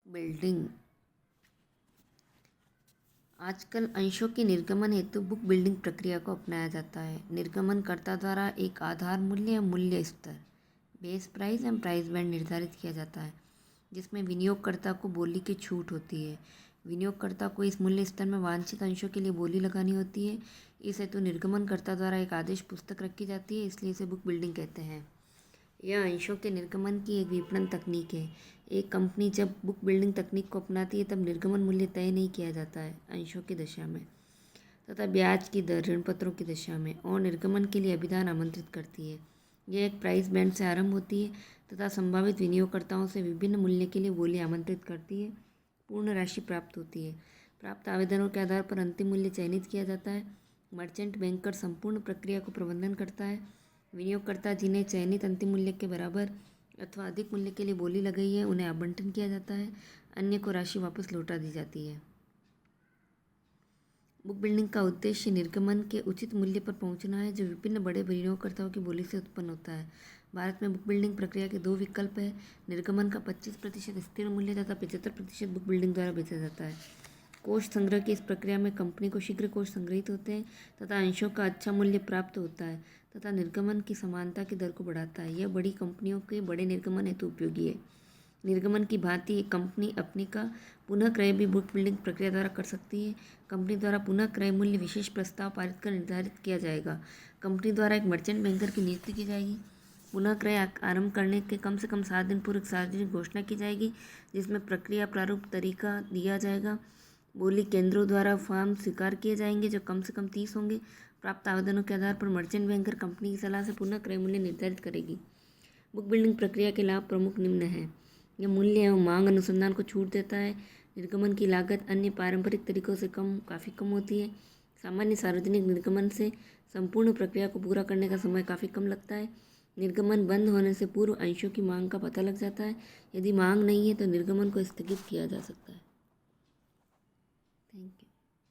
Building. आजकल अंशों के निर्गमन हेतु बुक बिल्डिंग प्रक्रिया को अपनाया जाता है। निर्गमनकर्ता द्वारा एक आधार मूल्य या मूल्य स्तर base price and price band निर्धारित किया जाता है, जिसमें विनियोगकर्ता को बोली की छूट होती है। विनियोगकर्ता को इस मूल्य स्तर में वांछित अंशों के लिए बोली लगानी होती है। इस हेतु निर्गमनकर्ता द्वारा एक आदेश पुस्तक रखी जाती है, इसलिए इसे बुक बिल्डिंग कहते हैं। यह अंशों के निर्गमन की एक विपणन तकनीक है। एक कंपनी जब बुक बिल्डिंग तकनीक को अपनाती है तब निर्गमन मूल्य तय नहीं किया जाता है अंशों की दशा में, तथा ब्याज की दर ऋणपत्रों की दशा में और निर्गमन के लिए अभिदान आमंत्रित करती है। यह एक प्राइस बैंड से आरंभ होती है तथा संभावित विनियोगकर्ताओं से विभिन्न मूल्य के लिए बोली आमंत्रित करती है। पूर्ण राशि प्राप्त होती है। प्राप्त आवेदनों के आधार पर अंतिम मूल्य चयनित किया जाता है। मर्चेंट बैंकर संपूर्ण प्रक्रिया को प्रबंधन करता है। विनियोगकर्ता जिन्हें चयनित अंतिम मूल्य के बराबर अथवा अधिक मूल्य के लिए बोली लगाई है उन्हें आवंटन किया जाता है, अन्य को राशि वापस लौटा दी जाती है। बुक बिल्डिंग का उद्देश्य निर्गमन के उचित मूल्य पर पहुंचना है, जो विभिन्न बड़े विनियोगकर्ताओं की बोली से उत्पन्न होता है। भारत में बुक बिल्डिंग प्रक्रिया के दो विकल्प हैं। निर्गमन का 25% स्थिर मूल्य तथा 75% बुक बिल्डिंग द्वारा बेचा जाता है। कोष संग्रह की इस प्रक्रिया में कंपनी को शीघ्र कोष संग्रहित होते हैं तथा अंशों का अच्छा मूल्य प्राप्त होता है तथा निर्गमन की समानता की दर को बढ़ाता है। यह बड़ी कंपनियों के बड़े निर्गमन हेतु उपयोगी है। निर्गमन की भांति एक कंपनी अपनी का पुनः क्रय भी बुक बिल्डिंग प्रक्रिया द्वारा कर सकती है। कंपनी द्वारा पुनः क्रय मूल्य विशेष प्रस्ताव पारित कर निर्धारित किया जाएगा। कंपनी द्वारा एक मर्चेंट बैंकर की नियुक्ति की जाएगी। पुनः क्रय आरंभ करने के कम से कम 7 दिन पूर्व सार्वजनिक घोषणा की जाएगी, जिसमें प्रक्रिया प्रारूप तरीका दिया जाएगा। बोली केंद्रों द्वारा फॉर्म स्वीकार किए जाएंगे, जो कम से कम 30 होंगे। प्राप्त आवेदनों के आधार पर मर्चेंट बैंकर कंपनी की सलाह से पुनः क्रय मूल्य निर्धारित करेगी। बुक बिल्डिंग प्रक्रिया के लाभ प्रमुख निम्न हैं। यह मूल्य एवं मांग अनुसंधान को छूट देता है। निर्गमन की लागत अन्य पारंपरिक तरीकों से काफ़ी कम होती है। सामान्य सार्वजनिक निर्गमन से संपूर्ण प्रक्रिया को पूरा करने का समय काफ़ी कम लगता है। निर्गमन बंद होने से पूर्व अंशों की मांग का पता लग जाता है। यदि मांग नहीं है तो निर्गमन को स्थगित किया जा सकता है।